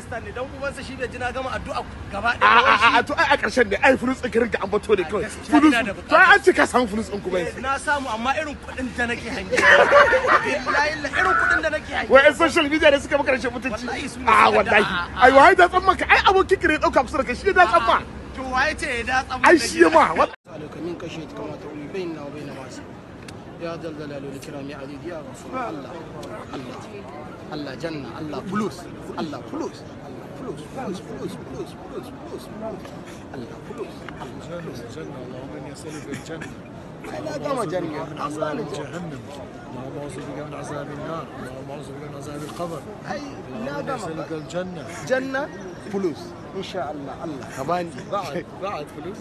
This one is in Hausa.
Pakistan ne dan ubansa shi bai ji na gama addu'a gaba ɗaya. A to ai a ƙarshen ne ai fulus ɗin ka rinka ambato ne kawai. Fulus to ai an ce ka samu fulus ɗin kuma yanzu. Na samu amma irin kuɗin da nake hange. Billahi irin kuɗin da nake hange. Wai social media da suka maka rashin mutunci. Wallahi. Ai wai da tsamma ka ai abokin ka ne dauka kusa da kai shi da tsamma. To waye ce ya da tsamma. Ai shi ma. Alkamin kashe kama ta uli bainna wa bainna masu. Ya dal dalal wal ikram ya aziz ya ghafur Allah. Allah janna Allah fulus. Allah fulus. فلوس فلوس فلوس فلوس فلوس فلوس الله فلوس الجنة اللهم اني اسالك الجنة لا دام جنة من عذاب جهنم اللهم اعوذ بك من عذاب النار اللهم اعوذ بك من عذاب القبر اي لا دام اسالك الجنة جنة فلوس ان شاء الله الله بعد فلوس